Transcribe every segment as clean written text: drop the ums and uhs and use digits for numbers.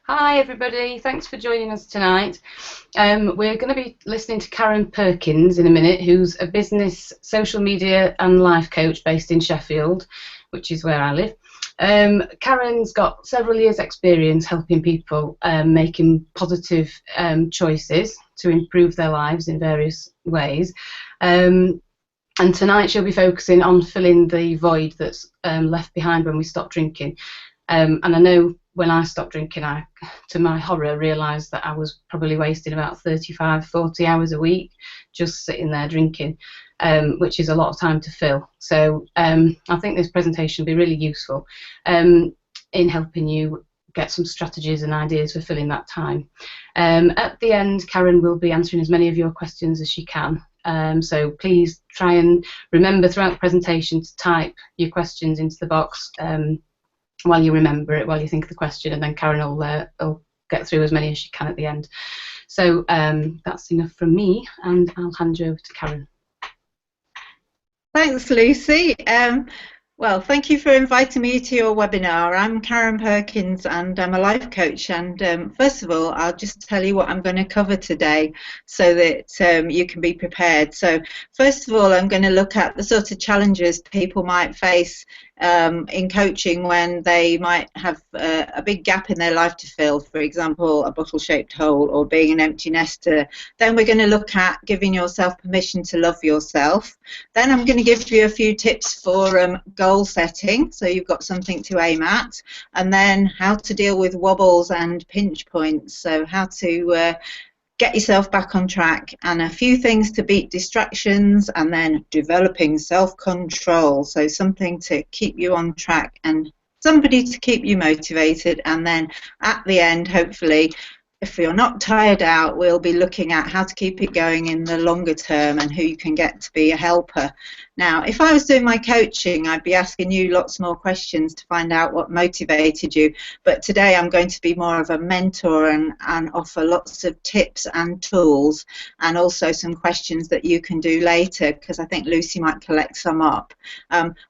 Hi everybody, thanks for joining us tonight. We're going to be listening to Karen Perkins in a minute, who's a business, social media and life coach based in Sheffield, which is where I live. Karen's got several years experience helping people making positive choices to improve their lives in various ways. And tonight she'll be focusing on filling the void that's left behind when we stop drinking. And I know when I stopped drinking, I, to my horror, realised that I was probably wasting about 35, 40 hours a week just sitting there drinking, which is a lot of time to fill. So I think this presentation will be really useful in helping you get some strategies and ideas for filling that time. At the end, Karen will be answering as many of your questions as she can. So please try and remember throughout the presentation to type your questions into the box while you remember it, while you think of the question, and then Karen will get through as many as she can at the end. So that's enough from me, and I'll hand you over to Karen. Thanks, Lucy. Well, thank you for inviting me to your webinar. I'm Karen Perkins and I'm a life coach, and first of all I'll just tell you what I'm going to cover today so that you can be prepared. So first of all, I'm going to look at the sort of challenges people might face in coaching when they might have a big gap in their life to fill, for example a bottle-shaped hole or being an empty nester. Then we're going to look at giving yourself permission to love yourself. Then I'm going to give you a few tips for goal setting, so you've got something to aim at, and then how to deal with wobbles and pinch points, so how to get yourself back on track, and a few things to beat distractions, and then developing self-control, so something to keep you on track and somebody to keep you motivated. And then at the end, hopefully, if you're not tired out, we'll be looking at how to keep it going in the longer term and who you can get to be a helper. Now, if I was doing my coaching, I'd be asking you lots more questions to find out what motivated you. But today I'm going to be more of a mentor and offer lots of tips and tools, and also some questions that you can do later, because I think Lucy might collect some up.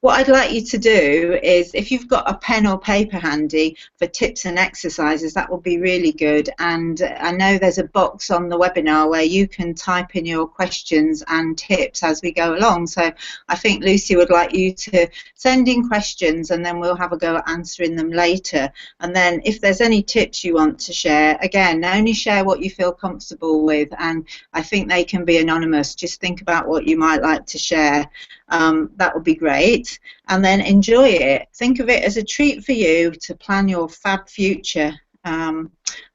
What I'd like you to do is, if you've got a pen or paper handy for tips and exercises, that will be really good. And I know there's a box on the webinar where you can type in your questions and tips as we go along. So I think Lucy would like you to send in questions, and then we'll have a go at answering them later. And then if there's any tips you want to share, again, only share what you feel comfortable with, and I think they can be anonymous. Just think about what you might like to share. That would be great. And then enjoy it. Think of it as a treat for you to plan your fab future.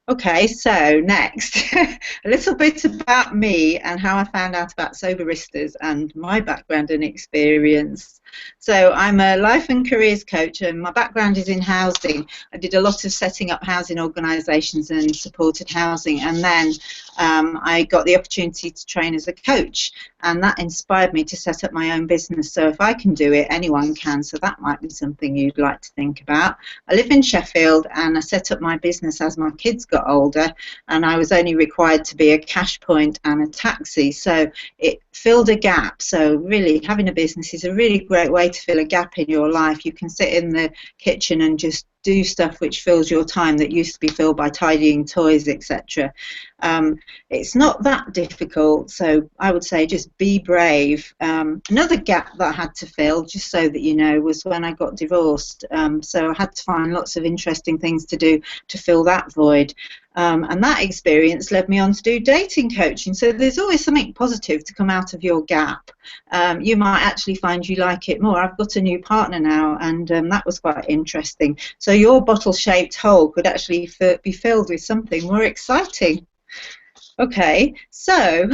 Okay, so next, a little bit about me and how I found out about soberistas and my background and experience. So I'm a life and careers coach, and my background is in housing. I did a lot of setting up housing organisations and supported housing, and then I got the opportunity to train as a coach, and that inspired me to set up my own business. So if I can do it, anyone can, so that might be something you'd like to think about. I live in Sheffield, and I set up my business as my kids got older, and I was only required to be a cash point and a taxi, so it filled a gap. So really, having a business is a really great way to fill a gap in your life. You can sit in the kitchen and just do stuff which fills your time that used to be filled by tidying toys, etc. It's not that difficult, so I would say just be brave. Another gap that I had to fill, just so that you know, was when I got divorced. So I had to find lots of interesting things to do to fill that void. And that experience led me on to do dating coaching. So there's always something positive to come out of your gap. You might actually find you like it more. I've got a new partner now, and that was quite interesting. So your bottle-shaped hole could actually be filled with something more exciting. Okay, so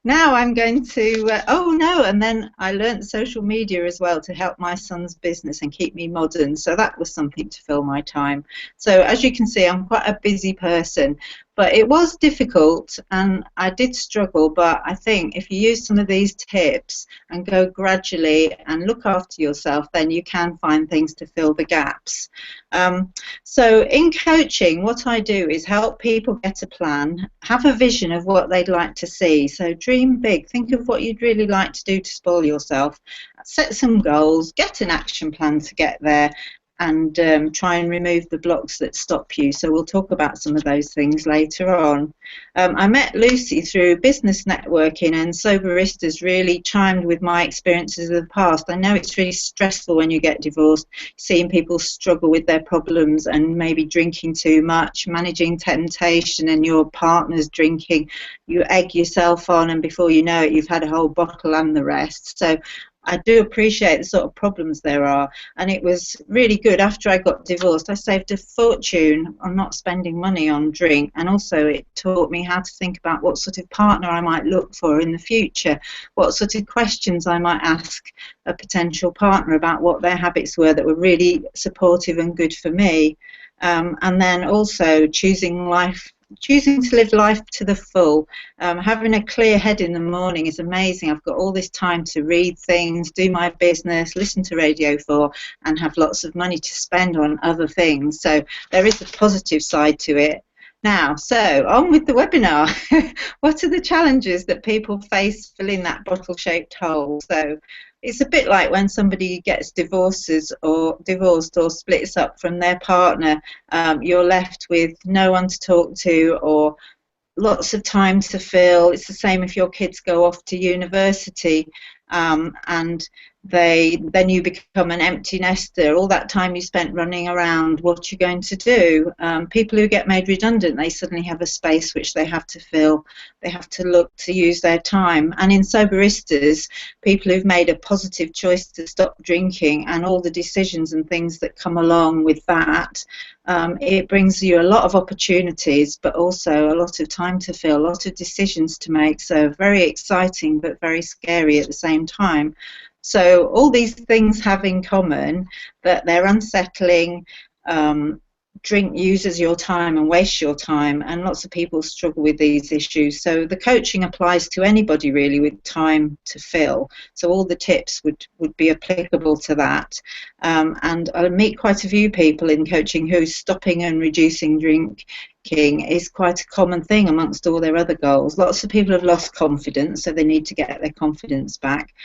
now I'm going to, oh no, and then I learnt social media as well to help my son's business and keep me modern, so that was something to fill my time. So as you can see, I'm quite a busy person, but it was difficult and I did struggle, but I think if you use some of these tips and go gradually and look after yourself, then you can find things to fill the gaps. So in coaching, what I do is help people get a plan, have a vision of what they'd like to see. So dream big, think of what you'd really like to do to spoil yourself, set some goals, get an action plan to get there, and try and remove the blocks that stop you. So we'll talk about some of those things later on. I met Lucy through business networking, and Soberistas really chimed with my experiences of the past. I know it's really stressful when you get divorced, seeing people struggle with their problems and maybe drinking too much, managing temptation, and your partner's drinking. You egg yourself on, and before you know it, you've had a whole bottle and the rest. So I do appreciate the sort of problems there are, and it was really good. After I got divorced, I saved a fortune on not spending money on drink, and also it taught me how to think about what sort of partner I might look for in the future, what sort of questions I might ask a potential partner about what their habits were that were really supportive and good for me, and then also choosing to live life to the full. Having a clear head in the morning is amazing. I've got all this time to read things, do my business, listen to Radio 4, and have lots of money to spend on other things. So there is a positive side to it. Now, so on with the webinar. What are the challenges that people face filling that bottle-shaped hole? So it's a bit like when somebody gets divorced or splits up from their partner. You're left with no one to talk to or lots of time to fill. It's the same if your kids go off to university, and then you become an empty nester. All that time you spent running around, what you're going to do. People who get made redundant, they suddenly have a space which they have to fill. They have to look to use their time. And in Soberistas, people who've made a positive choice to stop drinking and all the decisions and things that come along with that, it brings you a lot of opportunities, but also a lot of time to fill, a lot of decisions to make. So very exciting, but very scary at the same time. So all these things have in common that they're unsettling. Drink uses your time and wastes your time, and lots of people struggle with these issues. So the coaching applies to anybody really with time to fill. So all the tips would be applicable to that. And I meet quite a few people in coaching who stopping and reducing drinking is quite a common thing amongst all their other goals. Lots of people have lost confidence, so they need to get their confidence back.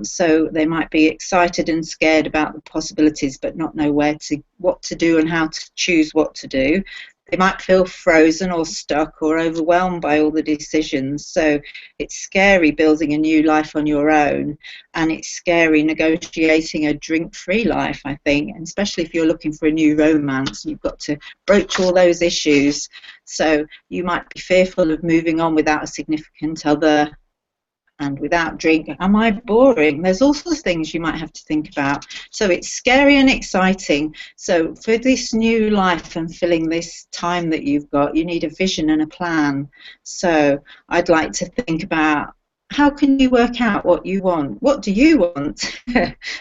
So they might be excited and scared about the possibilities but not know what to do and how to choose what to do. They might feel frozen or stuck or overwhelmed by all the decisions. So it's scary building a new life on your own, and it's scary negotiating a drink-free life, I think, and especially if you're looking for a new romance. You've got to broach all those issues. So you might be fearful of moving on without a significant other and without drink. Am I boring? There's all sorts of things you might have to think about. So it's scary and exciting. So for this new life and filling this time that you've got, you need a vision and a plan. So I'd like to think about, how can you work out what you want? What do you want?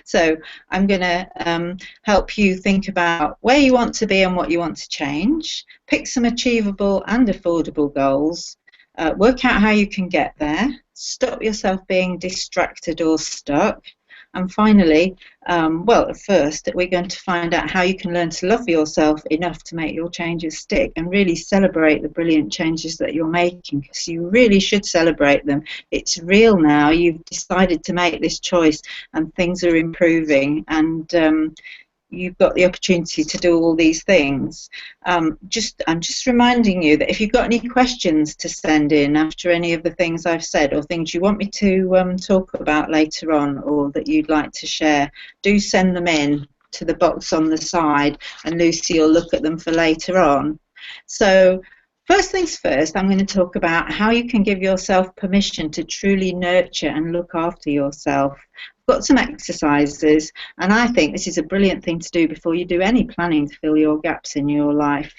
So I'm going to help you think about where you want to be and what you want to change. Pick some achievable and affordable goals. Work out how you can get there. Stop yourself being distracted or stuck. And finally, first, we're going to find out how you can learn to love yourself enough to make your changes stick and really celebrate the brilliant changes that you're making, because you really should celebrate them. It's real now. You've decided to make this choice and things are improving, and you've got the opportunity to do all these things. I'm just reminding you that if you've got any questions to send in after any of the things I've said, or things you want me to talk about later on, or that you'd like to share, do send them in to the box on the side, and Lucy will look at them for later on. So first things first, I'm going to talk about how you can give yourself permission to truly nurture and look after yourself. I've got some exercises, and I think this is a brilliant thing to do before you do any planning to fill your gaps in your life.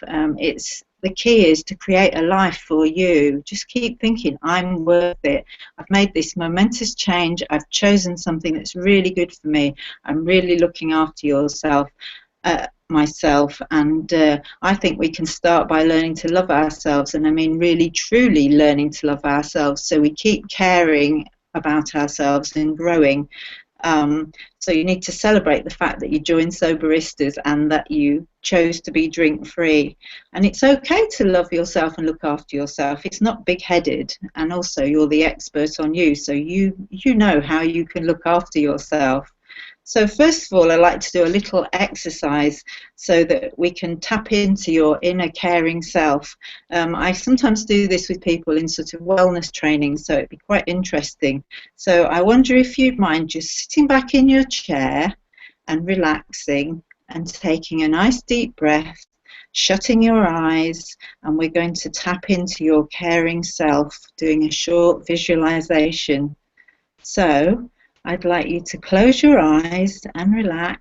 The key is to create a life for you. Just keep thinking, I'm worth it. I've made this momentous change. I've chosen something that's really good for me. I'm really looking after myself, and I think we can start by learning to love ourselves, and I mean really truly learning to love ourselves, so we keep caring about ourselves and growing. So you need to celebrate the fact that you joined Soberistas and that you chose to be drink-free. And it's okay to love yourself and look after yourself. It's not big-headed, and also you're the expert on you, so you know how you can look after yourself. So first of all, I like to do a little exercise so that we can tap into your inner caring self. I sometimes do this with people in sort of wellness training, so it'd be quite interesting. So I wonder if you'd mind just sitting back in your chair and relaxing and taking a nice deep breath, shutting your eyes, and we're going to tap into your caring self, doing a short visualization. So I'd like you to close your eyes and relax,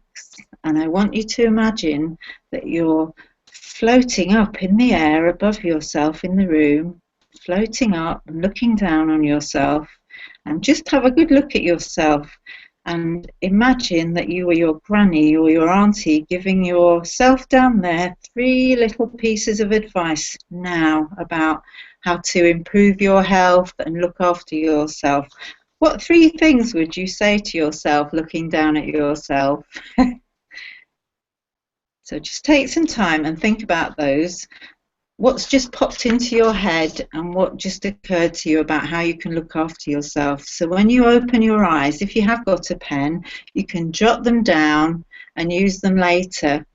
and I want you to imagine that you're floating up in the air above yourself in the room, floating up and looking down on yourself, and just have a good look at yourself and imagine that you were your granny or your auntie giving yourself down there 3 little pieces of advice now about how to improve your health and look after yourself. What 3 things would you say to yourself looking down at yourself? So just take some time and think about those. What's just popped into your head and what just occurred to you about how you can look after yourself. So when you open your eyes, if you have got a pen, you can jot them down and use them later.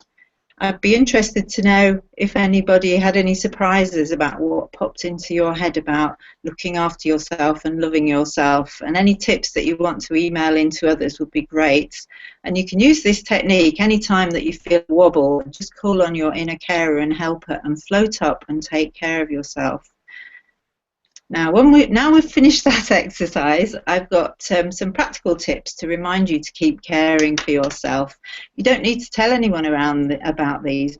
I'd be interested to know if anybody had any surprises about what popped into your head about looking after yourself and loving yourself, and any tips that you want to email in to others would be great. And you can use this technique anytime that you feel a wobble. Just call on your inner carer and helper and float up and take care of yourself. Now we've finished that exercise, I've got some practical tips to remind you to keep caring for yourself. You don't need to tell anyone around about these.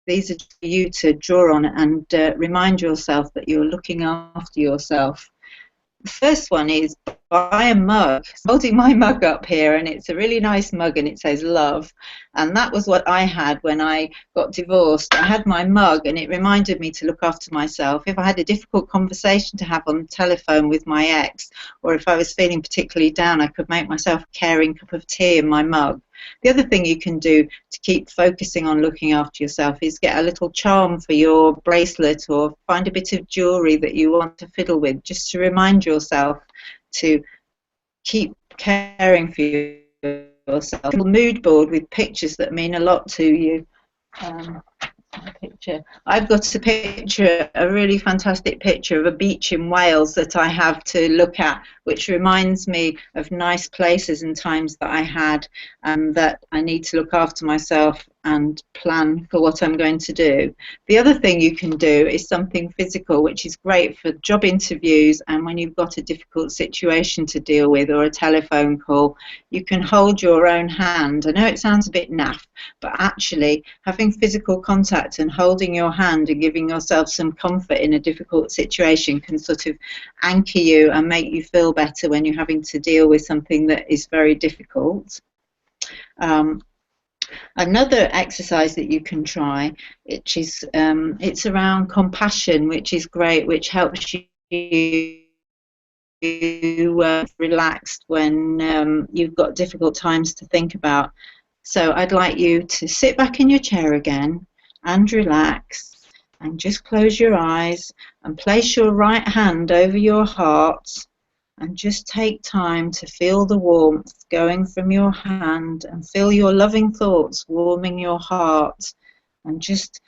These are for you to draw on and remind yourself that you're looking after yourself. The first one is buy a mug. I'm holding my mug up here, and it's a really nice mug and it says love, and that was what I had when I got divorced. I had my mug and it reminded me to look after myself. If I had a difficult conversation to have on the telephone with my ex, or if I was feeling particularly down, I could make myself a caring cup of tea in my mug. The other thing you can do to keep focusing on looking after yourself is get a little charm for your bracelet, or find a bit of jewellery that you want to fiddle with, just to remind yourself to keep caring for yourself. A mood board with pictures that mean a lot to you. Picture. I've got a picture, a really fantastic picture of a beach in Wales that I have to look at, which reminds me of nice places and times that I had, and that I need to look after myself and plan for what I'm going to do. The other thing you can do is something physical, which is great for job interviews and when you've got a difficult situation to deal with, or a telephone call. You can hold your own hand. I know it sounds a bit naff, but actually having physical contact and holding your hand and giving yourself some comfort in a difficult situation can sort of anchor you and make you feel better when you're having to deal with something that is very difficult. Another exercise that you can try, which is it's around compassion, which is great, which helps you relaxed when you've got difficult times to think about. So I'd like you to sit back in your chair again and relax, and just close your eyes and place your right hand over your heart, and just take time to feel the warmth going from your hand and feel your loving thoughts warming your heart, and just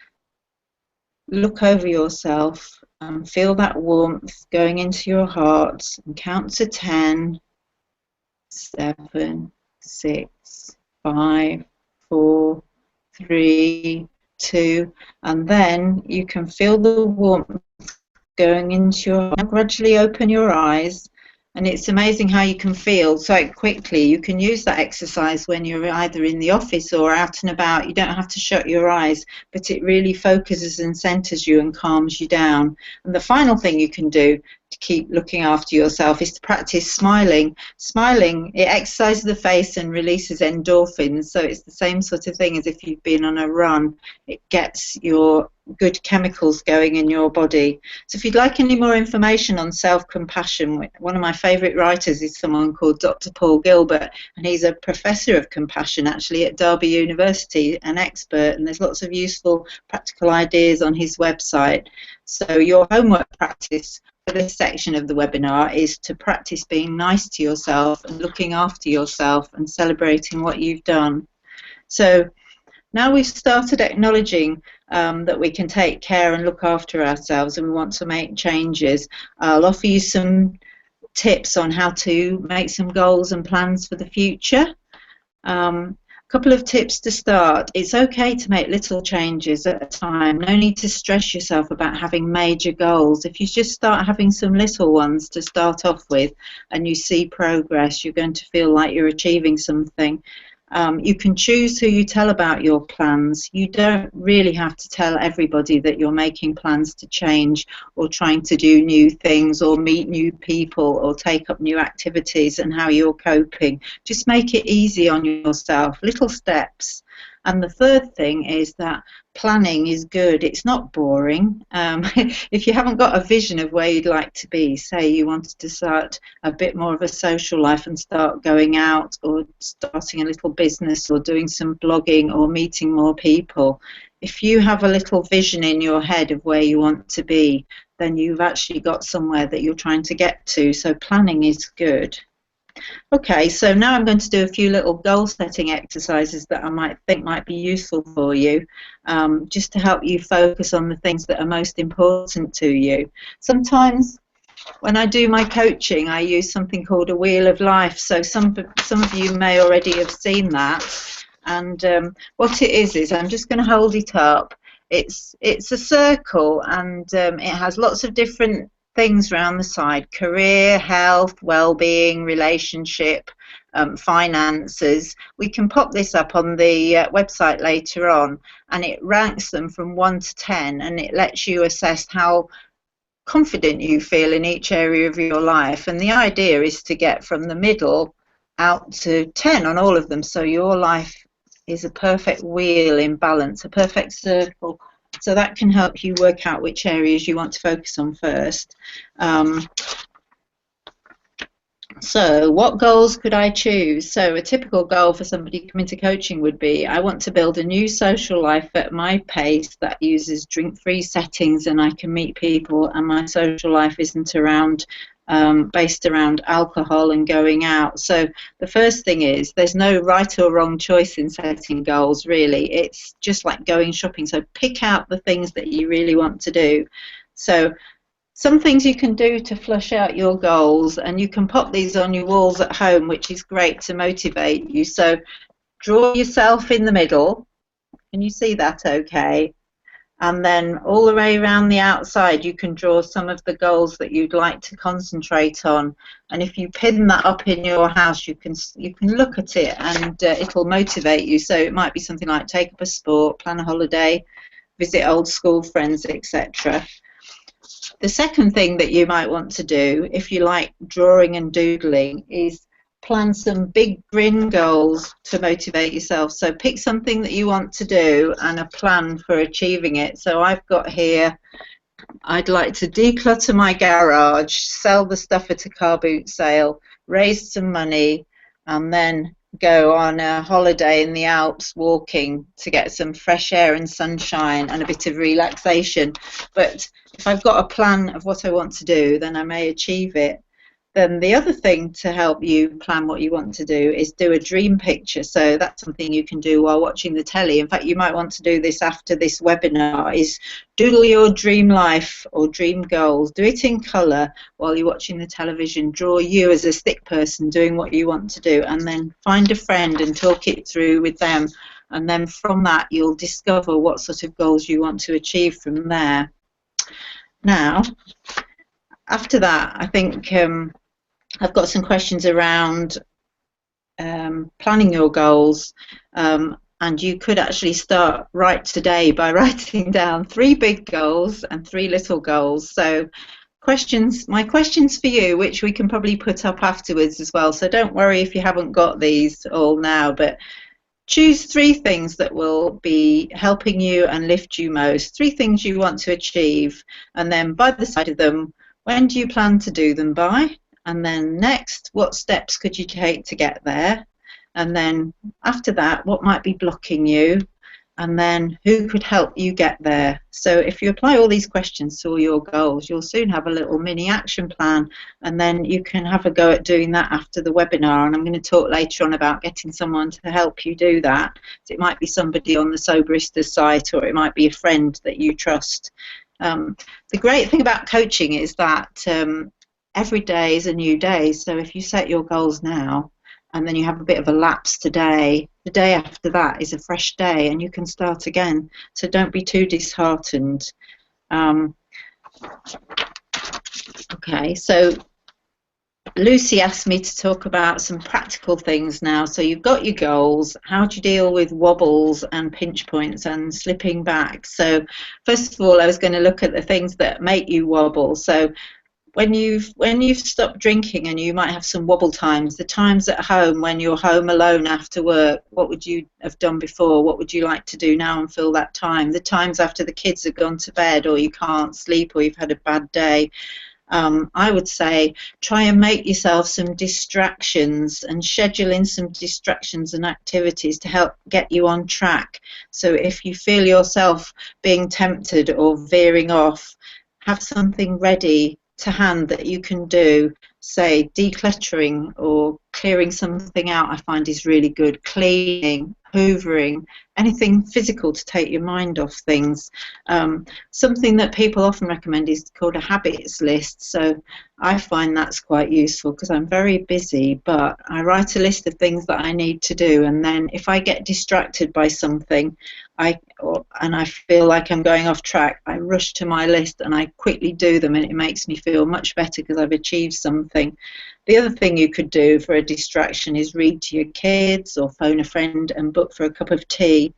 look over yourself and feel that warmth going into your heart, and count to 10, 7, 6, 5, 4, 3, 2, and then you can feel the warmth going into your heart. Now gradually open your eyes. And it's amazing how you can feel so quickly. You can use that exercise when you're either in the office or out and about. You don't have to shut your eyes, but it really focuses and centers you and calms you down. And the final thing you can do to keep looking after yourself is to practice smiling. Smiling, it exercises the face and releases endorphins, so it's the same sort of thing as if you've been on a run. It gets your good chemicals going in your body. So if you'd like any more information on self-compassion, one of my favourite writers is someone called Dr. Paul Gilbert, and he's a professor of compassion actually at Derby University, an expert, and there's lots of useful practical ideas on his website. So your homework practice this section of the webinar is to practice being nice to yourself and looking after yourself and celebrating what you've done. So now we've started acknowledging that we can take care and look after ourselves and we want to make changes. I'll offer you some tips on how to make some goals and plans for the future. Couple of tips to start. It's okay to make little changes at a time. No need to stress yourself about having major goals. If you just start having some little ones to start off with and you see progress, you're going to feel like you're achieving something. You can choose who you tell about your plans. You don't really have to tell everybody that you're making plans to change or trying to do new things or meet new people or take up new activities and how you're coping. Just make it easy on yourself, little steps. And the third thing is that planning is good. It's not boring. If you haven't got a vision of where you'd like to be, say you wanted to start a bit more of a social life and start going out or starting a little business or doing some blogging or meeting more people, if you have a little vision in your head of where you want to be, then you've actually got somewhere that you're trying to get to. So planning is good. Okay, so now I'm going to do a few little goal setting exercises that I might think might be useful for you, just to help you focus on the things that are most important to you. Sometimes when I do my coaching, I use something called a wheel of life. So some of you may already have seen that. And what it is I'm just going to hold it up. It's a circle, and it has lots of different things around the side: career, health, well-being, relationship, finances. We can pop this up on the website later on, and it ranks them from 1 to 10, and it lets you assess how confident you feel in each area of your life. And the idea is to get from the middle out to 10 on all of them, so your life is a perfect wheel in balance, a perfect circle. So that can help you work out which areas you want to focus on first. So what goals could I choose? So a typical goal for somebody coming to coaching would be, I want to build a new social life at my pace that uses drink-free settings and I can meet people and my social life isn't based around alcohol and going out. So the first thing is, there's no right or wrong choice in setting goals, really. It's just like going shopping. So pick out the things that you really want to do. So some things you can do to flush out your goals, and you can pop these on your walls at home, which is great to motivate you. So draw yourself in the middle. Can you see that okay? And then all the way around the outside you can draw some of the goals that you'd like to concentrate on. And if you pin that up in your house, you can look at it and it'll motivate you. So it might be something like take up a sport, plan a holiday, visit old school friends, etc. The second thing that you might want to do, if you like drawing and doodling, is plan some big grin goals to motivate yourself. So pick something that you want to do and a plan for achieving it. So I've got here, I'd like to declutter my garage, sell the stuff at a car boot sale, raise some money, and then go on a holiday in the Alps walking to get some fresh air and sunshine and a bit of relaxation. But if I've got a plan of what I want to do, then I may achieve it. Then the other thing to help you plan what you want to do is do a dream picture. So that's something you can do while watching the telly. In fact, you might want to do this after this webinar, is doodle your dream life or dream goals. Do it in colour while you're watching the television. Draw you as a stick person doing what you want to do, and then find a friend and talk it through with them. And then from that, you'll discover what sort of goals you want to achieve from there. Now, after that, I think I've got some questions around planning your goals, and you could actually start right today by writing down 3 big goals and 3 little goals. So my questions for you, which we can probably put up afterwards as well, so don't worry if you haven't got these all now, but choose 3 things that will be helping you and lift you most, 3 things you want to achieve, and then by the side of them, when do you plan to do them by? And then next, what steps could you take to get there? And then after that, what might be blocking you? and then who could help you get there. So if you apply all these questions to all your goals, you'll soon have a little mini action plan, and then you can have a go at doing that after the webinar. And I'm going to talk later on about getting someone to help you do that. So it might be somebody on the Soberista site, or it might be a friend that you trust. The great thing about coaching is that every day is a new day. So if you set your goals now, and then you have a bit of a lapse today, the day after that is a fresh day and you can start again. So don't be too disheartened. Okay, so Lucy asked me to talk about some practical things now. So you've got your goals. How do you deal with wobbles and pinch points and slipping back? So first of all, I was going to look at the things that make you wobble. So when you've stopped drinking and you might have some wobble times, the times at home when you're home alone after work, what would you have done before? What would you like to do now and fill that time? The times after the kids have gone to bed, or you can't sleep, or you've had a bad day. I would say try and make yourself some distractions and schedule in some distractions and activities to help get you on track. So if you feel yourself being tempted or veering off, have something ready to hand that you can do. Say decluttering or clearing something out, I find is really good. Cleaning, hoovering, anything physical to take your mind off things. Something that people often recommend is called a habits list. So I find that's quite useful because I'm very busy, but I write a list of things that I need to do, and then if I get distracted by something and I feel like I'm going off track, I rush to my list and I quickly do them, and it makes me feel much better because I've achieved something. The other thing you could do for a distraction is read to your kids or phone a friend and book for a cup of tea.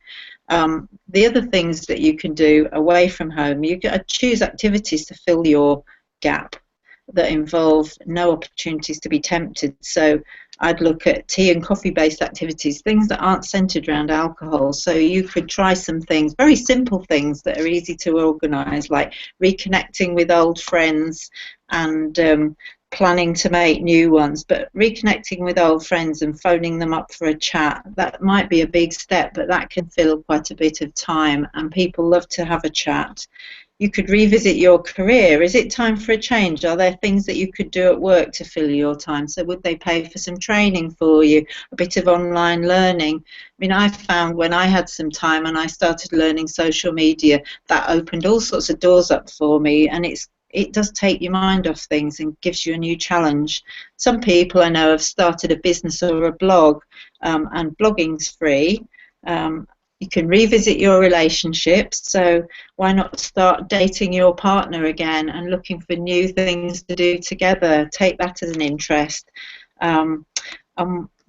The other things that you can do away from home, you can choose activities to fill your gap that involve no opportunities to be tempted. So I'd look at tea and coffee based activities, things that aren't centered around alcohol. So you could try some things, very simple things that are easy to organize, like reconnecting with old friends and planning to make new ones. But reconnecting with old friends and phoning them up for a chat, that might be a big step, but that can fill quite a bit of time, and people love to have a chat. You could revisit your career. Is it time for a change? Are there things that you could do at work to fill your time? So would they pay for some training for you, a bit of online learning? I mean, I found when I had some time and I started learning social media, that opened all sorts of doors up for me, and it does take your mind off things and gives you a new challenge. Some people I know have started a business or a blog, and blogging's free. You can revisit your relationships, so why not start dating your partner again and looking for new things to do together? Take that as an interest.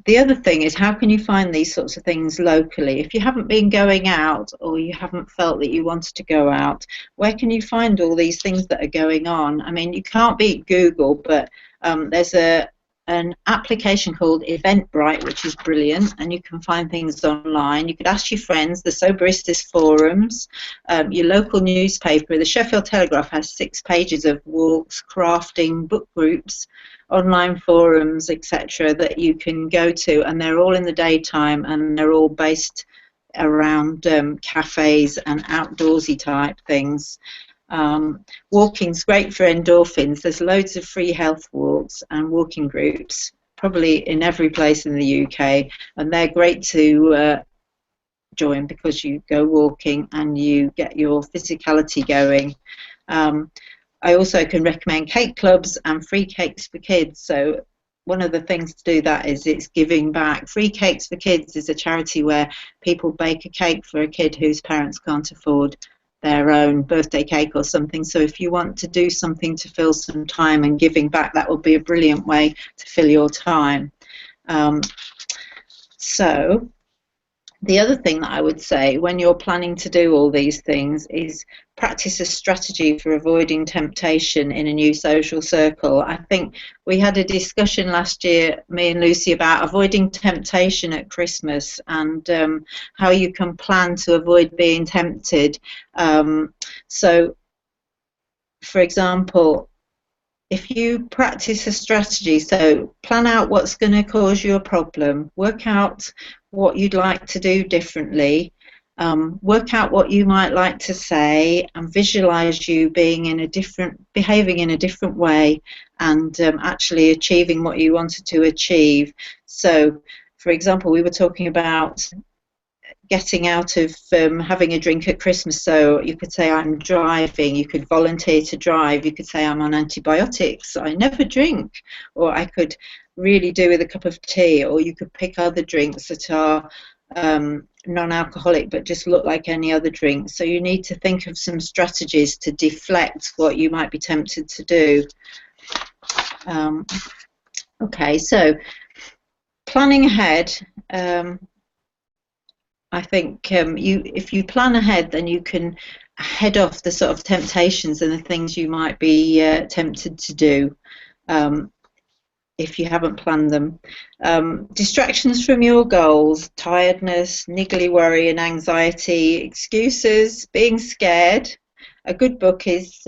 The other thing is, how can you find these sorts of things locally? If you haven't been going out, or you haven't felt that you wanted to go out, where can you find all these things that are going on? I mean, you can't beat Google, but there's an application called Eventbrite, which is brilliant, and you can find things online. You could ask your friends, the Soberistas forums, your local newspaper. The Sheffield Telegraph has 6 pages of walks, crafting, book groups, online forums, etc., that you can go to, and they're all in the daytime, and they're all based around cafes and outdoorsy type things. Walking's great for endorphins. There's loads of free health walks and walking groups, probably in every place in the UK, and they're great to join because you go walking and you get your physicality going. I also can recommend cake clubs and free cakes for kids. So one of the things to do that is it's giving back. Free Cakes for Kids is a charity where people bake a cake for a kid whose parents can't afford their own birthday cake or something. So if you want to do something to fill some time and giving back, that would be a brilliant way to fill your time. So the other thing that I would say when you're planning to do all these things is practice a strategy for avoiding temptation in a new social circle. I think we had a discussion last year, me and Lucy, about avoiding temptation at Christmas and how you can plan to avoid being tempted. So, for example, if you practice a strategy, so plan out what's going to cause you a problem, work out what you'd like to do differently, Work out what you might like to say and visualize you behaving in a different way, and actually achieving what you wanted to achieve. So, for example, we were talking about getting out of having a drink at Christmas. So you could say, I'm driving. You could volunteer to drive. You could say, I'm on antibiotics. I never drink. Or I could really do with a cup of tea. Or you could pick other drinks that are non-alcoholic but just look like any other drink. So you need to think of some strategies to deflect what you might be tempted to do. Okay, so planning ahead. I think if you plan ahead, then you can head off the sort of temptations and the things you might be tempted to do if you haven't planned them. Distractions from your goals, tiredness, niggly worry and anxiety, excuses, being scared. A good book is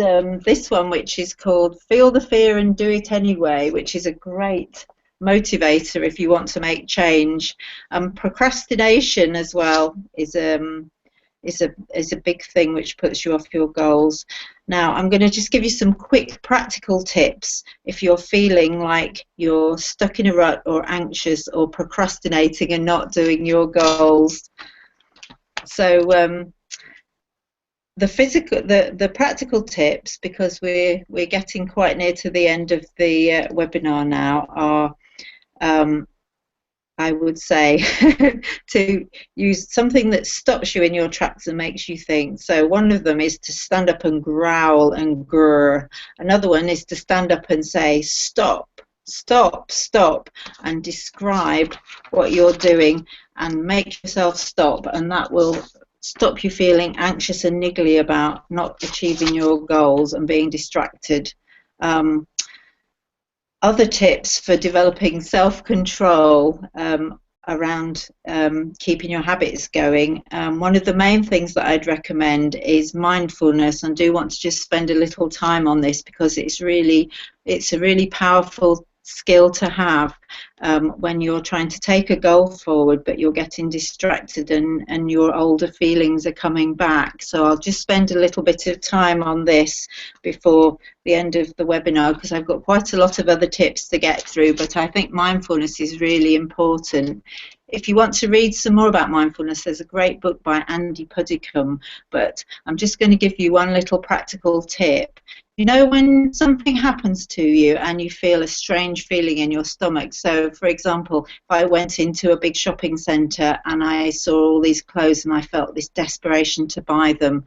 this one, which is called Feel the Fear and Do It Anyway, which is a great motivator if you want to make change. Procrastination as well is a big thing which puts you off your goals. Now I'm going to just give you some quick practical tips if you're feeling like you're stuck in a rut or anxious or procrastinating and not doing your goals. So the practical tips, because we're getting quite near to the end of the webinar now, are I would say to use something that stops you in your tracks and makes you think. So one of them is to stand up and growl and grr. Another one is to stand up and say stop, stop, stop, and describe what you're doing and make yourself stop, and that will stop you feeling anxious and niggly about not achieving your goals and being distracted. Other tips for developing self-control around keeping your habits going. One of the main things that I'd recommend is mindfulness, and do want to just spend a little time on this because it's a really powerful skill to have when you're trying to take a goal forward but you're getting distracted and your older feelings are coming back. So I'll just spend a little bit of time on this before the end of the webinar because I've got quite a lot of other tips to get through, but I think mindfulness is really important. If you want to read some more about mindfulness, there's a great book by Andy Puddicombe, but I'm just going to give you one little practical tip. You know when something happens to you and you feel a strange feeling in your stomach? So, for example, if I went into a big shopping centre and I saw all these clothes and I felt this desperation to buy them,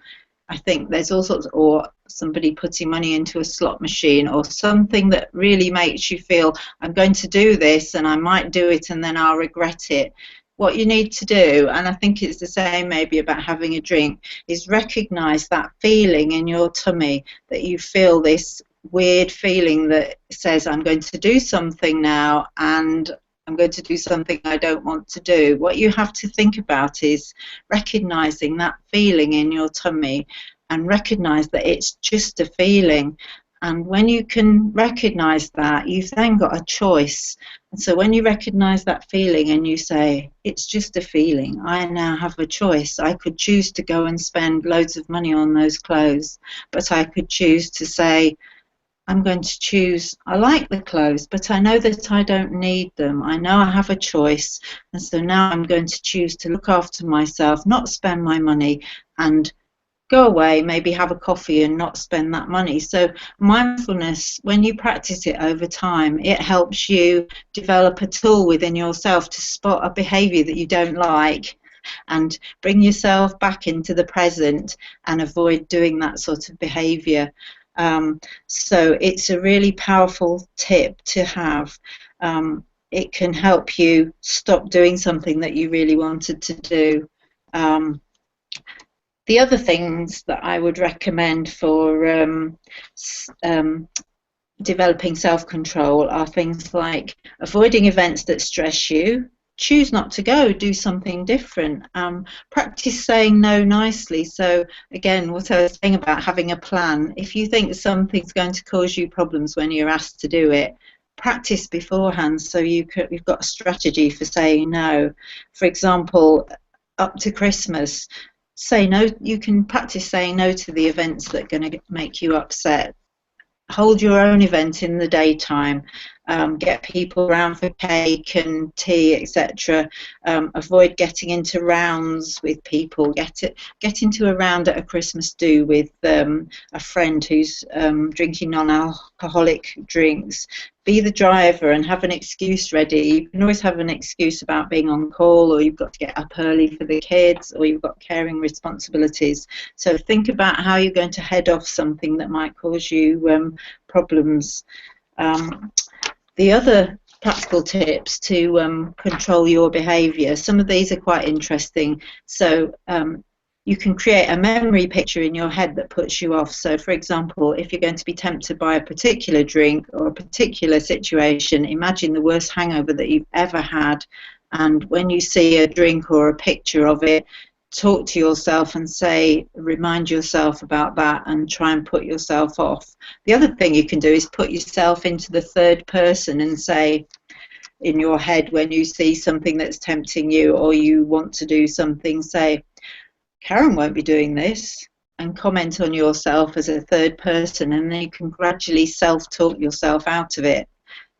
I think there's all sorts, or somebody putting money into a slot machine, or something that really makes you feel, I'm going to do this and I might do it and then I'll regret it. What you need to do, and I think it's the same maybe about having a drink, is recognize that feeling in your tummy, that you feel this weird feeling that says, I'm going to do something now and I'm going to do something I don't want to do. What you have to think about is recognizing that feeling in your tummy and recognize that it's just a feeling. And when you can recognize that, you've then got a choice. And so when you recognize that feeling and you say, it's just a feeling, I now have a choice. I could choose to go and spend loads of money on those clothes, but I could choose to say, I'm going to choose, I like the clothes, but I know that I don't need them. I know I have a choice. And so now I'm going to choose to look after myself, not spend my money, and go away, maybe have a coffee and not spend that money. So mindfulness, when you practice it over time, it helps you develop a tool within yourself to spot a behavior that you don't like and bring yourself back into the present and avoid doing that sort of behavior. So it's a really powerful tip to have. It can help you stop doing something that you really wanted to do. The other things that I would recommend for developing self-control are things like avoiding events that stress you. Choose not to go, do something different. Practice saying no nicely. So again, what I was saying about having a plan, if you think something's going to cause you problems when you're asked to do it, practice beforehand so you've got a strategy for saying no. For example, up to Christmas, say no. You can practice saying no to the events that are going to make you upset. Hold your own event in the daytime. Get people around for cake and tea, etc. Avoid getting into rounds with people. Get into a round at a Christmas do with a friend who's drinking non-alcoholic drinks. Be the driver and have an excuse ready. You can always have an excuse about being on call, or you've got to get up early for the kids, or you've got caring responsibilities. So think about how you're going to head off something that might cause you problems. The other practical tips to control your behaviour, some of these are quite interesting. So you can create a memory picture in your head that puts you off. So, for example, if you're going to be tempted by a particular drink or a particular situation, imagine the worst hangover that you've ever had. And when you see a drink or a picture of it, talk to yourself and remind yourself about that and try and put yourself off. The other thing you can do is put yourself into the third person and say in your head, when you see something that's tempting you or you want to do something, say, Karen won't be doing this, and comment on yourself as a third person, and then you can gradually self-talk yourself out of it.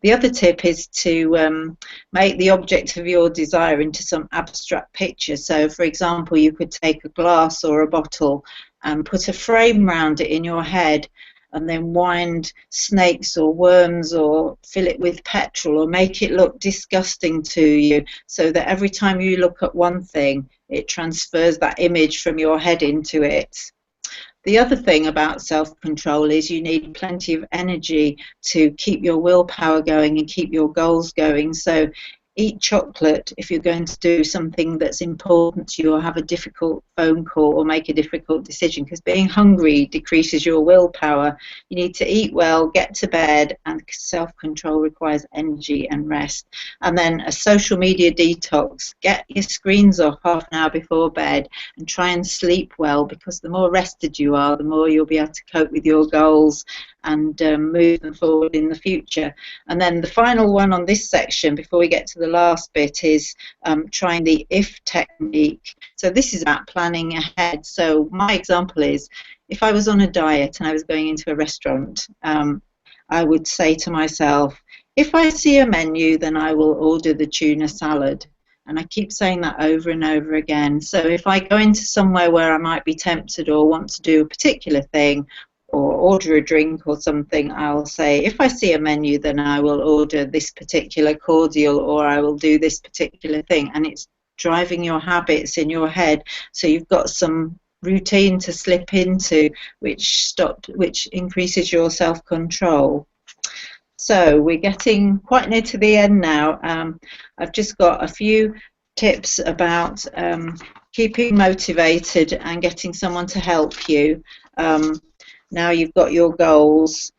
The other tip is to make the object of your desire into some abstract picture. So, for example, you could take a glass or a bottle and put a frame around it in your head, and then wind snakes or worms or fill it with petrol or make it look disgusting to you, so that every time you look at one thing, it transfers that image from your head into it. The other thing about self-control is you need plenty of energy to keep your willpower going and keep your goals going. So eat chocolate if you're going to do something that's important to you, or have a difficult phone call or make a difficult decision, because being hungry decreases your willpower. You need to eat well, get to bed, and self-control requires energy and rest. And then a social media detox. Get your screens off half an hour before bed and try and sleep well, because the more rested you are, the more you'll be able to cope with your goals and move them forward in the future. And then the final one on this section, before we get to the last bit, is trying the if technique. So this is about planning ahead. So my example is, if I was on a diet and I was going into a restaurant, I would say to myself, if I see a menu, then I will order the tuna salad. And I keep saying that over and over again. So if I go into somewhere where I might be tempted or want to do a particular thing, or order a drink or something, I'll say, if I see a menu, then I will order this particular cordial, or I will do this particular thing. And it's driving your habits in your head, so you've got some routine to slip into, which increases your self-control. So we're getting quite near to the end now. I've just got a few tips about keeping motivated and getting someone to help you. Now you've got your goals.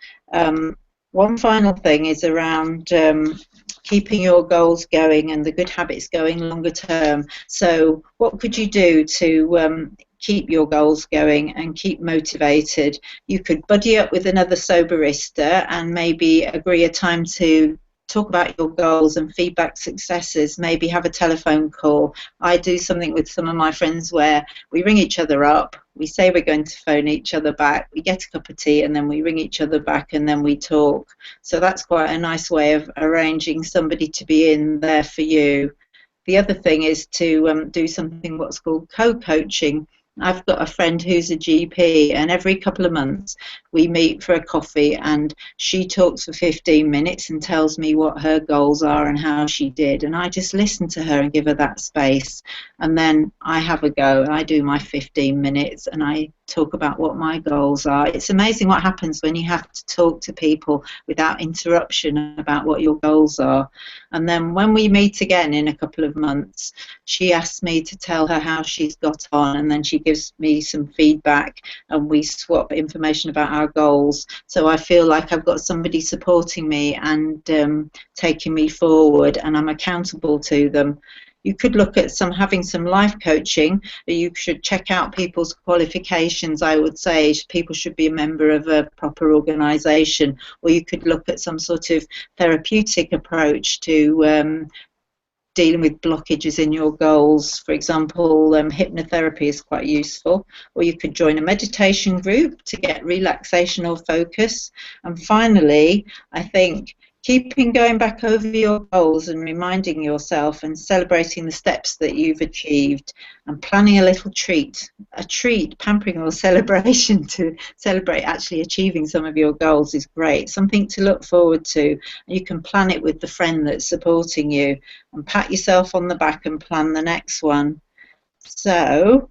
One final thing is around keeping your goals going and the good habits going longer term. So what could you do to keep your goals going and keep motivated? You could buddy up with another soberista and maybe agree a time to talk about your goals and feedback successes. Maybe have a telephone call. I do something with some of my friends where we ring each other up, we say we're going to phone each other back, we get a cup of tea, and then we ring each other back, and then we talk. So that's quite a nice way of arranging somebody to be in there for you. The other thing is to do something what's called co-coaching. I've got a friend who's a GP, and every couple of months we meet for a coffee, and she talks for 15 minutes and tells me what her goals are and how she did, and I just listen to her and give her that space, and then I have a go and I do my 15 minutes and I talk about what my goals are. It's amazing what happens when you have to talk to people without interruption about what your goals are. And then when we meet again in a couple of months, she asks me to tell her how she's got on, and then she gives me some feedback and we swap information about our goals. So I feel like I've got somebody supporting me and taking me forward, and I'm accountable to them. You could look at having some life coaching. You should check out people's qualifications. I would say people should be a member of a proper organisation, or you could look at some sort of therapeutic approach to dealing with blockages in your goals. For example, hypnotherapy is quite useful, or you could join a meditation group to get relaxation or focus. And finally, I think keeping going back over your goals and reminding yourself and celebrating the steps that you've achieved, and planning a little treat, pampering or celebration to celebrate actually achieving some of your goals is great. Something to look forward to. You can plan it with the friend that's supporting you and pat yourself on the back and plan the next one. So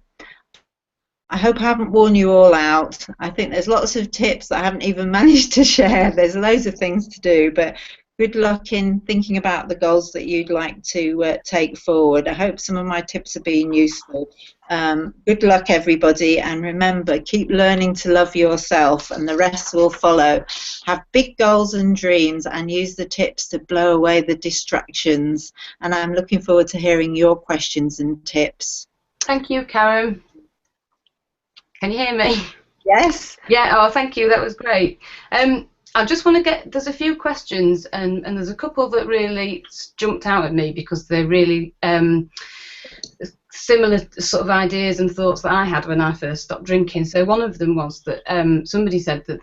I hope I haven't worn you all out. I think there's lots of tips that I haven't even managed to share. There's loads of things to do, but good luck in thinking about the goals that you'd like to take forward. I hope some of my tips are being useful. Good luck, everybody, and remember, keep learning to love yourself, and the rest will follow. Have big goals and dreams, and use the tips to blow away the distractions. And I'm looking forward to hearing your questions and tips. Thank you, Karen. Can you hear me? Yes. Yeah, oh, thank you, that was great. I just want to there's a few questions, and there's a couple that really jumped out at me because they're really similar sort of ideas and thoughts that I had when I first stopped drinking. So one of them was that somebody said that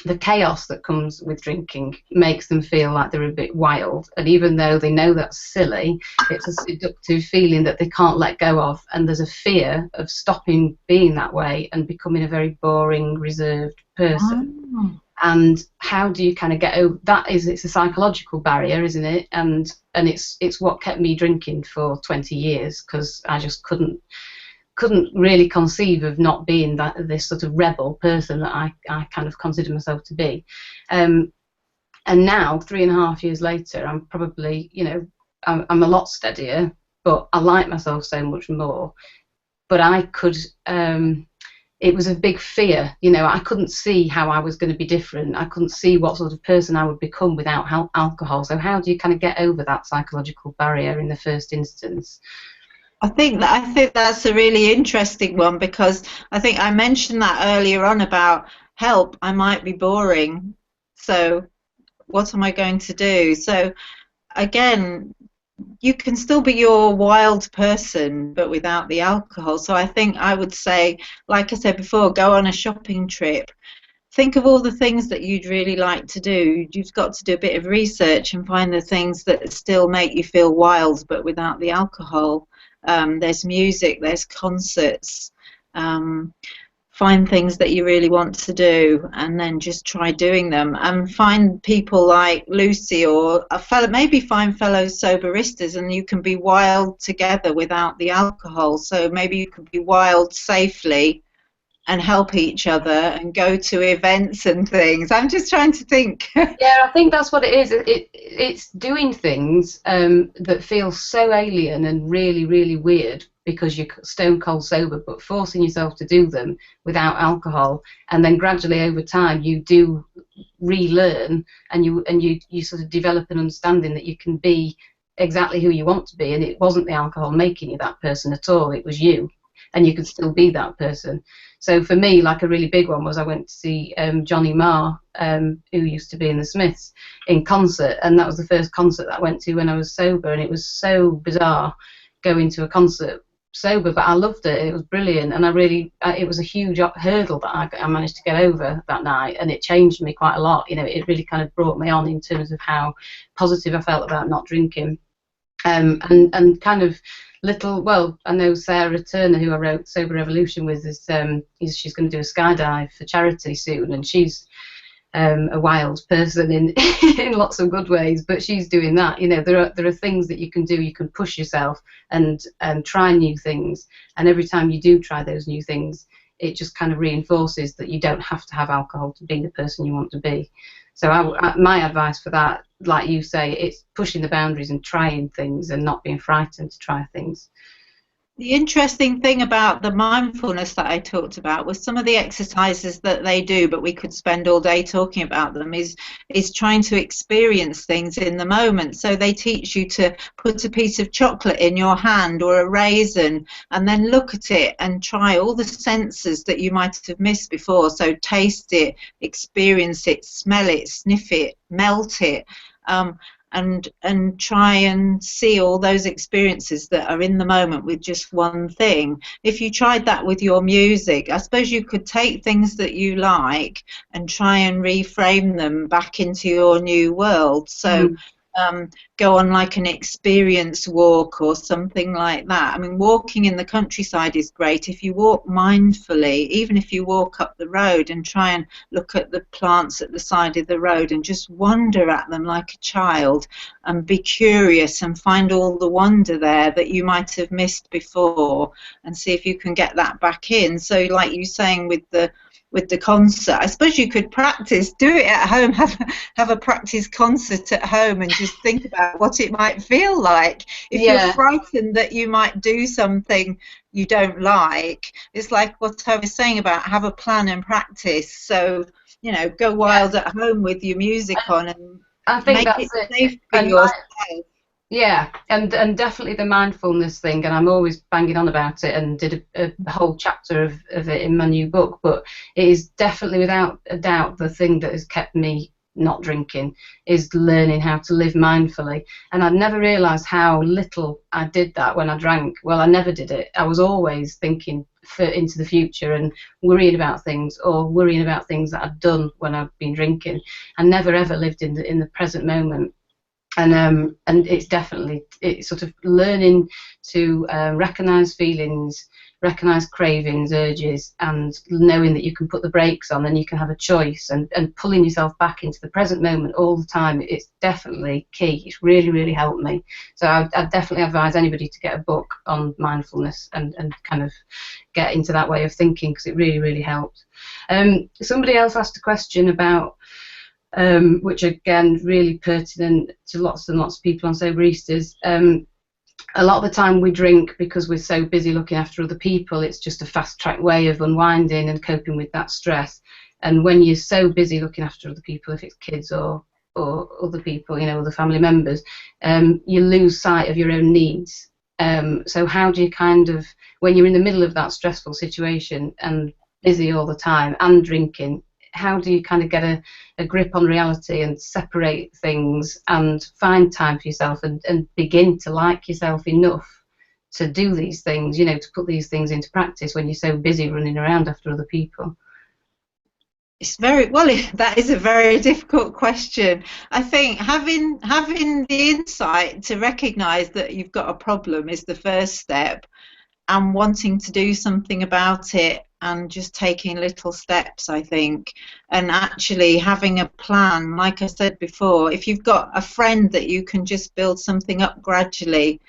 the chaos that comes with drinking makes them feel like they're a bit wild, and even though they know that's silly, it's a seductive feeling that they can't let go of, and there's a fear of stopping being that way and becoming a very boring, reserved person. Oh. And how do you kind of get over that? It's a psychological barrier, isn't it? And it's what kept me drinking for 20 years, because I just couldn't really conceive of not being this sort of rebel person that I kind of consider myself to be. And now, 3.5 years later, I'm probably, I'm a lot steadier, but I like myself so much more. But I could, it was a big fear, I couldn't see how I was going to be different. I couldn't see what sort of person I would become without alcohol. So how do you kind of get over that psychological barrier in the first instance? I think that's a really interesting one, because I think I mentioned that earlier on about help. I might be boring, so what am I going to do? So again, you can still be your wild person, but without the alcohol. So I think I would say, like I said before, go on a shopping trip. Think of all the things that you'd really like to do. You've got to do a bit of research and find the things that still make you feel wild, but without the alcohol. There's music, there's concerts. Find things that you really want to do, and then just try doing them. And find people like Lucy, or maybe find fellow soberistas, and you can be wild together without the alcohol. So maybe you could be wild safely and help each other and go to events and things. I'm just trying to think. Yeah, I think that's what it is. It's doing things that feel so alien and really, really weird because you're stone cold sober, but forcing yourself to do them without alcohol, and then gradually over time you do relearn, and you sort of develop an understanding that you can be exactly who you want to be, and it wasn't the alcohol making you that person at all, it was you, and you could still be that person. So for me, like a really big one was I went to see Johnny Marr, who used to be in the Smiths, in concert, and that was the first concert that I went to when I was sober, and it was so bizarre going to a concert sober, but I loved it. It was brilliant, and it was a huge hurdle that I managed to get over that night, and it changed me quite a lot. It really kind of brought me on in terms of how positive I felt about not drinking, and kind of I know Sarah Turner, who I wrote Sober Revolution with, she's going to do a skydive for charity soon, and she's a wild person in in lots of good ways, but she's doing that. There are things that you can do. You can push yourself and try new things, and every time you do try those new things, it just kind of reinforces that you don't have to have alcohol to be the person you want to be. So my advice for that, like you say, it's pushing the boundaries and trying things and not being frightened to try things. The interesting thing about the mindfulness that I talked about was some of the exercises that they do, but we could spend all day talking about them, is trying to experience things in the moment. So they teach you to put a piece of chocolate in your hand or a raisin, and then look at it and try all the senses that you might have missed before. So taste it, experience it, smell it, sniff it, melt it. and try and see all those experiences that are in the moment with just one thing. If you tried that with your music, I suppose you could take things that you like and try and reframe them back into your new world. So go on like an experience walk or something like that. I mean, walking in the countryside is great if you walk mindfully, even if you walk up the road and try and look at the plants at the side of the road and just wonder at them like a child and be curious and find all the wonder there that you might have missed before, and see if you can get that back in. So like you saying with the concert, I suppose you could practice, do it at home, have a practice concert at home and just think about what it might feel like. If you're frightened that you might do something you don't like, it's like what I was saying about have a plan and practice. So, you know, go wild at home with your music on and I think make that's it it. safe for And yourself. yeah, and definitely the mindfulness thing, and I'm always banging on about it and did a whole chapter of it in my new book, but it is definitely without a doubt the thing that has kept me not drinking is learning how to live mindfully. And I'd never realised how little I did that when I drank. Well, I never did it. I was always thinking into the future and worrying about things, or worrying about things that I'd done when I'd been drinking. I never ever lived in the present moment. And it's sort of learning to recognise feelings, recognise cravings, urges, and knowing that you can put the brakes on and you can have a choice, and pulling yourself back into the present moment all the time. It's definitely key. It's really, really helped me. So I definitely advise anybody to get a book on mindfulness and kind of get into that way of thinking, because it really, really helps. Somebody else asked a question about which again really pertinent to lots and lots of people on Soberistas. A lot of the time we drink because we're so busy looking after other people. It's just a fast track way of unwinding and coping with that stress. And when you're so busy looking after other people, if it's kids or other people, you know, other family members, you lose sight of your own needs. So how do you kind of, when you're in the middle of that stressful situation and busy all the time and drinking, how do you kind of get a grip on reality and separate things and find time for yourself and begin to like yourself enough to do these things, you know, to put these things into practice when you're so busy running around after other people? It's very well. That is a very difficult question. I think having the insight to recognise that you've got a problem is the first step, and wanting to do something about it and just taking little steps, I think, and actually having a plan. Like I said before, if you've got a friend that you can just build something up gradually,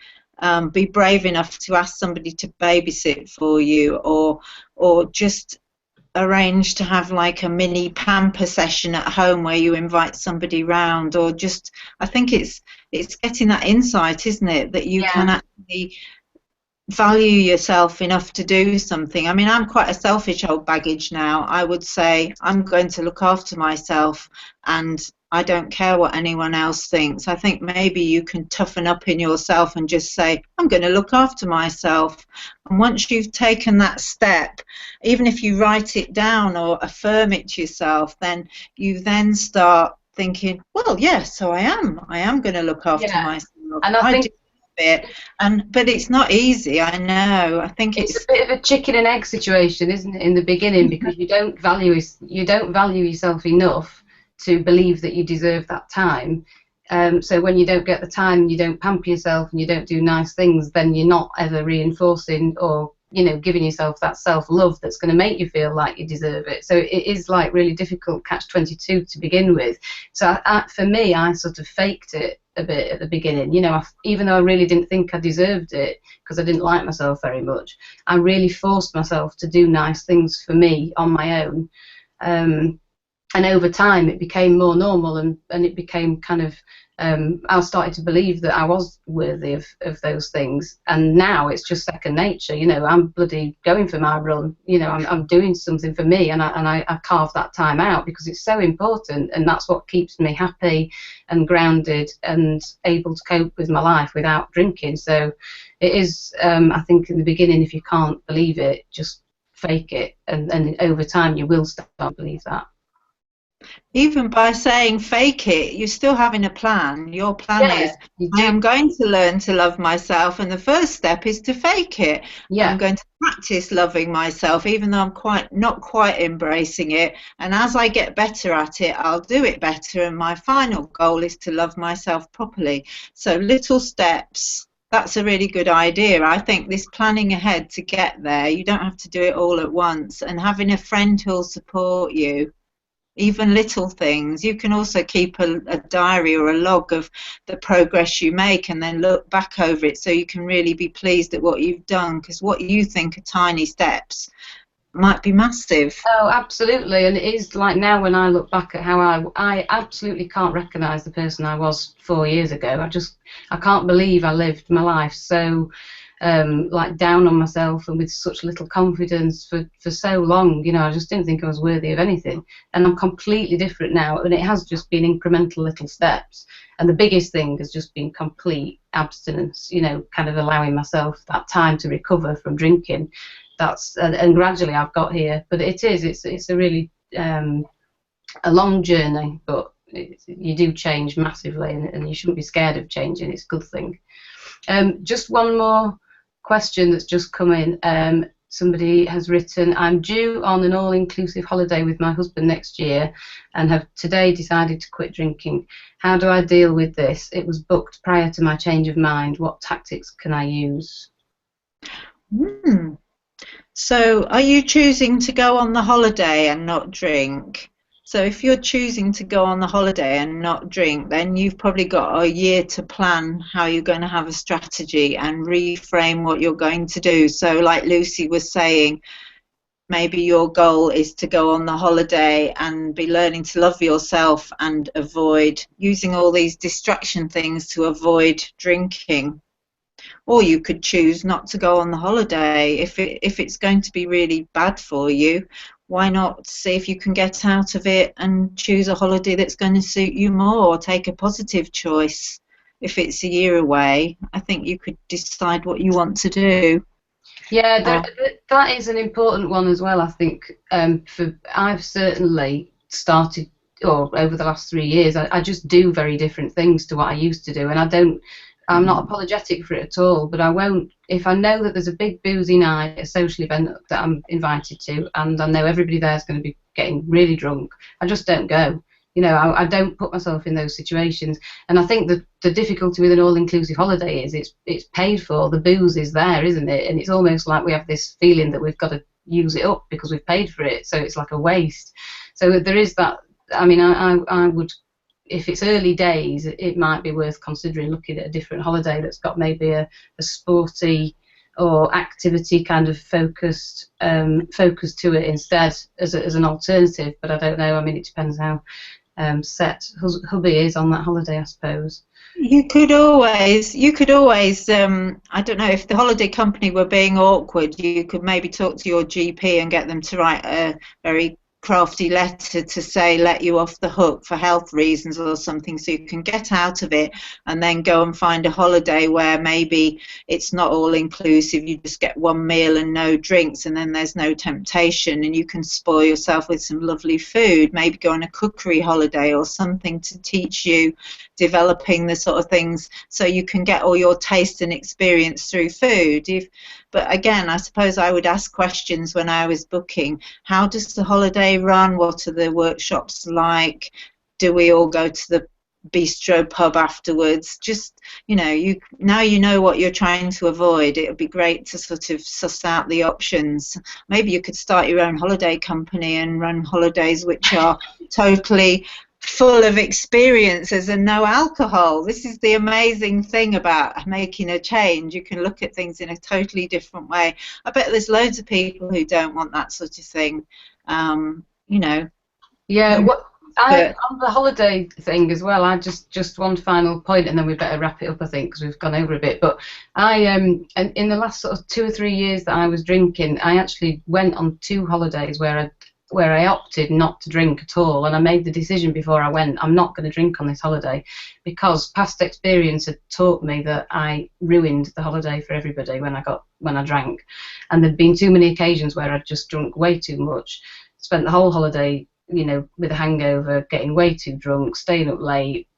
be brave enough to ask somebody to babysit for you, or just arrange to have like a mini pamper session at home where you invite somebody round, or just, I think it's getting that insight, isn't it, that you can actually value yourself enough to do something. I mean, I'm quite a selfish old baggage now. I would say I'm going to look after myself and I don't care what anyone else thinks. I think maybe you can toughen up in yourself and just say, I'm going to look after myself. And once you've taken that step, even if you write it down or affirm it to yourself, then you then start thinking, well, yes, so I am going to look after myself. And I think it, but it's not easy. I know. I think it's a bit of a chicken and egg situation, isn't it, in the beginning, because you don't value yourself enough to believe that you deserve that time. So when you don't get the time, you don't pamper yourself and you don't do nice things, then you're not ever reinforcing or, you know, giving yourself that self-love that's going to make you feel like you deserve it. So it is like really difficult catch-22 to begin with. So for me, I sort of faked it a bit at the beginning, you know, even though I really didn't think I deserved it because I didn't like myself very much. I really forced myself to do nice things for me on my own, and over time it became more normal, and it became kind of I started to believe that I was worthy of those things, and now it's just second nature. You know, I'm bloody going for my run, you know, I'm doing something for me, and I carve that time out because it's so important, and that's what keeps me happy and grounded and able to cope with my life without drinking. So it is, I think in the beginning, if you can't believe it, just fake it, and over time you will start to believe that. Even by saying fake it, you're still having a plan. Your plan Yeah, is, you I do. am going to learn to love myself, and the first step is to fake it. I'm Yeah. going to practice loving myself, even though I'm not quite embracing it. And as I get better at it, I'll do it better. And my final goal is to love myself properly. So little steps. That's a really good idea. I think this planning ahead to get there, you don't have to do it all at once, and having a friend who'll support you, even little things. You can also keep a diary or a log of the progress you make and then look back over it so you can really be pleased at what you've done, because what you think are tiny steps might be massive. Oh, absolutely. And it is like now when I look back at how I absolutely can't recognise the person I was 4 years ago. I can't believe I lived my life so like down on myself and with such little confidence for so long. You know, I just didn't think I was worthy of anything. And I'm completely different now. And it has just been incremental little steps. And the biggest thing has just been complete abstinence, you know, kind of allowing myself that time to recover from drinking. That's and gradually I've got here, but it's a really a long journey, but you do change massively, and you shouldn't be scared of changing. It's a good thing. Just one more question that's just come in. Somebody has written, I'm due on an all-inclusive holiday with my husband next year and have today decided to quit drinking. How do I deal with this? It was booked prior to my change of mind. What tactics can I use? Hmm. So, are you choosing to go on the holiday and not drink? So, if you're choosing to go on the holiday and not drink, then you've probably got a year to plan how you're going to have a strategy and reframe what you're going to do. So, like Lucy was saying, maybe your goal is to go on the holiday and be learning to love yourself and avoid using all these distraction things to avoid drinking. Or you could choose not to go on the holiday. If it's going to be really bad for you, why not see if you can get out of it and choose a holiday that's going to suit you more, or take a positive choice. If it's a year away, I think you could decide what you want to do. Yeah, Uh, that is an important one as well. I think I've certainly started, or over the last 3 years, I just do very different things to what I used to do, and I'm not apologetic for it at all. But I won't if I know that there's a big boozy night, a social event that I'm invited to, and I know everybody there is going to be getting really drunk. I just don't go. You know, I don't put myself in those situations. And I think the difficulty with an all-inclusive holiday is it's paid for. The booze is there, isn't it? And it's almost like we have this feeling that we've got to use it up because we've paid for it. So it's like a waste. So there is that. I mean, I would, if it's early days, it might be worth considering looking at a different holiday that's got maybe a sporty or activity kind of focus to it instead as an alternative. But I don't know. I mean, it depends how set hubby is on that holiday, I suppose. you could always, I don't know, if the holiday company were being awkward, you could maybe talk to your GP and get them to write a very crafty letter to say let you off the hook for health reasons or something, so you can get out of it and then go and find a holiday where maybe it's not all inclusive, you just get one meal and no drinks, and then there's no temptation and you can spoil yourself with some lovely food. Maybe go on a cookery holiday or something to teach you developing the sort of things so you can get all your taste and experience through food. But again, I suppose I would ask questions when I was booking. How does the holiday run? What are the workshops like? Do we all go to the bistro pub afterwards? Just, now you know what you're trying to avoid. It would be great to sort of suss out the options. Maybe you could start your own holiday company and run holidays which are totally full of experiences and no alcohol. This is the amazing thing about making a change. You can look at things in a totally different way. I bet there's loads of people who don't want that sort of thing. You know. Yeah, what But on the holiday thing as well. I just one final point, and then we better wrap it up, I think, because we've gone over a bit. But and in the last sort of 2 or 3 years that I was drinking, I actually went on 2 holidays where I opted not to drink at all, and I made the decision before I went, I'm not going to drink on this holiday, because past experience had taught me that I ruined the holiday for everybody when I drank, and there'd been too many occasions where I'd just drunk way too much, spent the whole holiday you know, with a hangover, getting way too drunk, staying up late,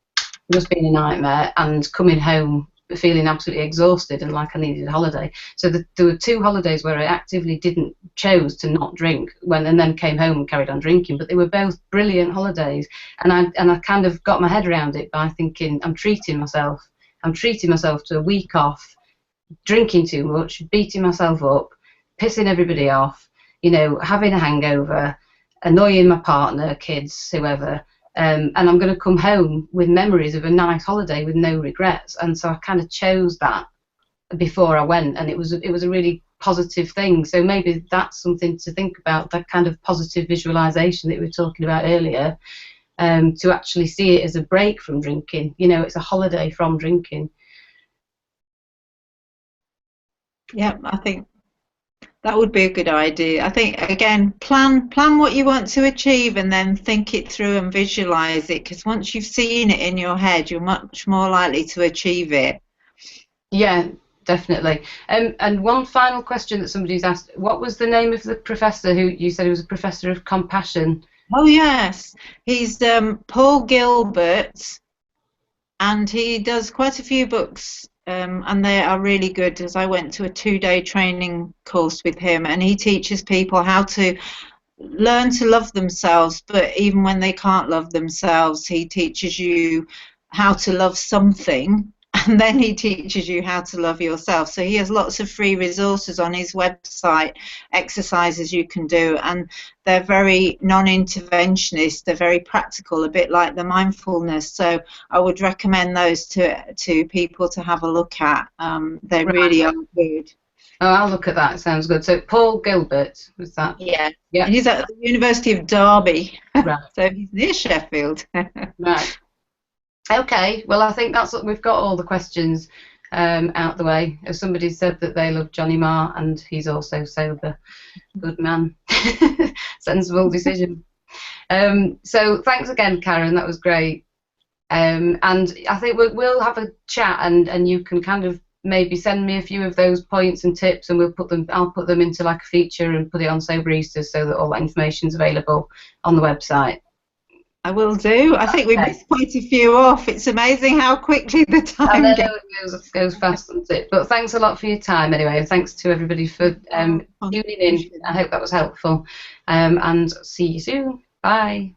just being a nightmare, and coming home feeling absolutely exhausted and like I needed a holiday. So there were 2 holidays where I actively didn't chose to not drink and then came home and carried on drinking, but they were both brilliant holidays, and I kind of got my head around it by thinking I'm treating myself to a week off, drinking too much, beating myself up, pissing everybody off, you know, having a hangover, annoying my partner, kids, whoever, and I'm going to come home with memories of a nice holiday with no regrets. And so I kind of chose that before I went, and it was a really positive thing. So maybe that's something to think about, that kind of positive visualization that we were talking about earlier, to actually see it as a break from drinking. You know, it's a holiday from drinking. Yeah, I think that would be a good idea. I think, again, plan what you want to achieve and then think it through and visualize it, because once you've seen it in your head, you're much more likely to achieve it. Yeah, definitely. And one final question that somebody's asked: what was the name of the professor who you said he was a professor of compassion? Oh yes, he's Paul Gilbert, and he does quite a few books, and they are really good. As I went to a 2-day training course with him, and he teaches people how to learn to love themselves, but even when they can't love themselves, he teaches you how to love something, and then he teaches you how to love yourself. So he has lots of free resources on his website, exercises you can do, and they're very non-interventionist, they're very practical, a bit like the mindfulness. So I would recommend those to people to have a look at. They really are good. Oh, I'll look at that. It sounds good. So Paul Gilbert, was that? Yeah. Yeah. And he's at the University of Derby. Right. So he's near Sheffield. Right. Okay. Well, I think we've got all the questions out the way. As somebody said that they love Johnny Marr, and he's also sober. Good man. Sensible decision. So thanks again, Karen. That was great. And I think we'll have a chat, and you can kind of maybe send me a few of those points and tips, and I'll put them into like a feature and put it on Sober Easter so that all that information's available on the website. I will do. I think we missed quite a few off. It's amazing how quickly the time goes fast, doesn't it? But thanks a lot for your time anyway, and thanks to everybody for tuning in. I hope that was helpful, and see you soon. Bye.